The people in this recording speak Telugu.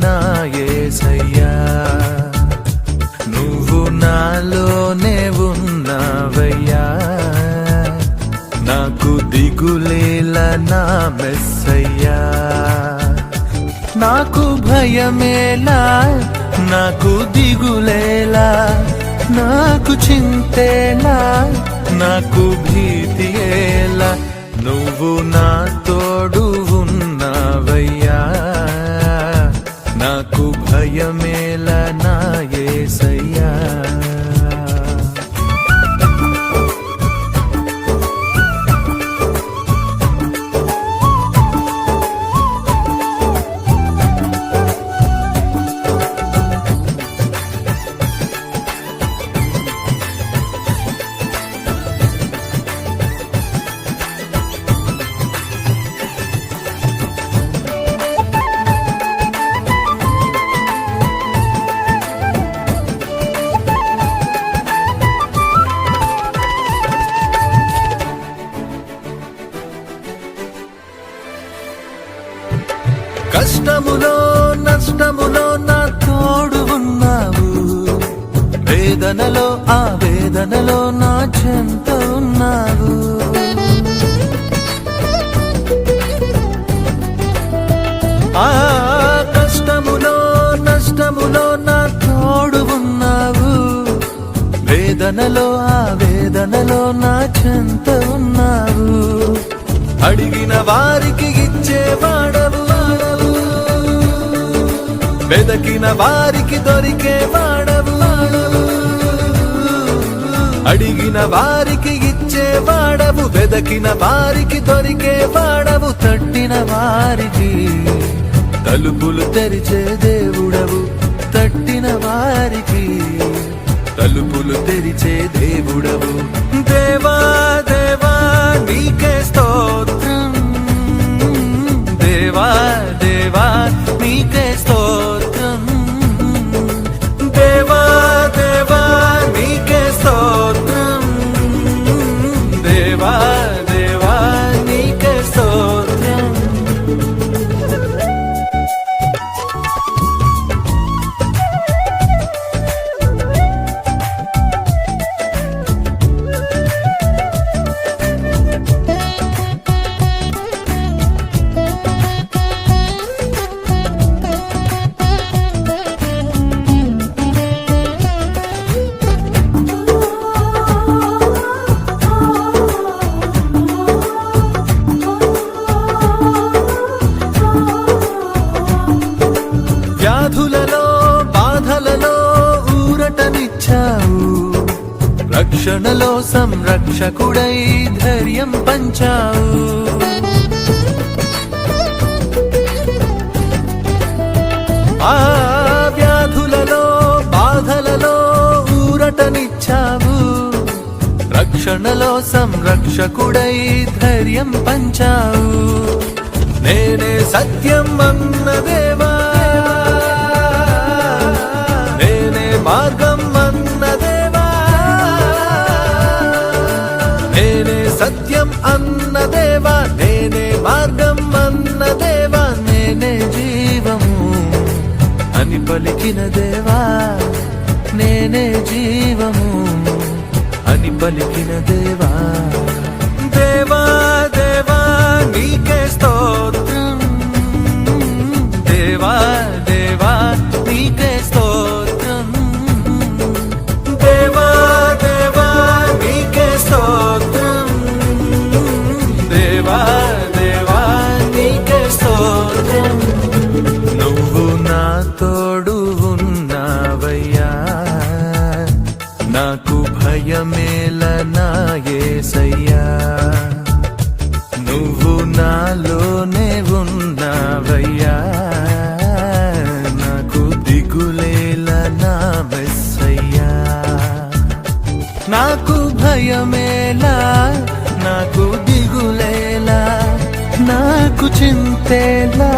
నా యేసయ్యా నువ్వు నాలోనే ఉన్నావయ్యా నాకు దిగులేలా నా మెస్సయ్యా నాకు భయమేలా నాకు దిగులేలా నాకు చింతేలా నాకు భీతియేలా నువ్వు నా తోడు ఉన్నావయ్యా నాకు భయమేలా నా యేసయ్యా కష్టములో నష్టములో నా తోడు ఉన్నావు వేదనలో ఆ వేదనలో నా చెంత ఉన్నావు ఆ కష్టములో నష్టములో నా తోడు ఉన్నావు వేదనలో ఆ వేదనలో నా చెంత ఉన్నావు అడిగిన వారికి ఇచ్చేవాడవు వెదకిన వారికి దొరికే వాడవు అడిగిన వారికి ఇచ్చేవాడవు వెదకిన వారికి దొరికే వాడవు తట్టిన వారికి తలుపులు తెరిచే దేవుడవు తట్టిన వారికి తలుపులు తెరిచే దేవుడవు దేవా దేవా నీకే స్తోత్రం దేవా దేవా నీకే స్తోత్రం దేవా దేవా నీకే స్తోత్రం దేవా దేవా నీకే స్తోత్రం వ్యాధులలో బాధలలో ఊరటనిచ్చావు రక్షణలో సంరక్షకుడై ధైర్యం పంచావు ఆ వ్యాధులలో బాధలలో ఊరటనిచ్చావు రక్షణలో సంరక్షకుడై ధైర్యం పంచావు నేనే సత్యం అన్న దేవా మార్గం అన్న దేవా నేనే సత్యం అన్న దేవా నేనే మార్గం అన్న దేవా నేనే జీవము అని పలికిన దేవా నేనే జీవము అని పలికిన దేవా దేవా దేవా నీకే స్తోత్రం దేవా దేవా నీకే స్తోత్రం దేవా దేవా నీకే స్తోత్రం దేవా దేవా నీకే స్తోత్రం నువ్వు నా తోడు ఉన్నావయ్యా నాకు భయమేలా నా యేసయ్యా నువ్వు నాలోనే ఉన్నావయ్యా నాకు దిగులేలా నా మెస్సయ్యా నాకు భయమేలా నాకు దిగులేలా నాకు చింతేలా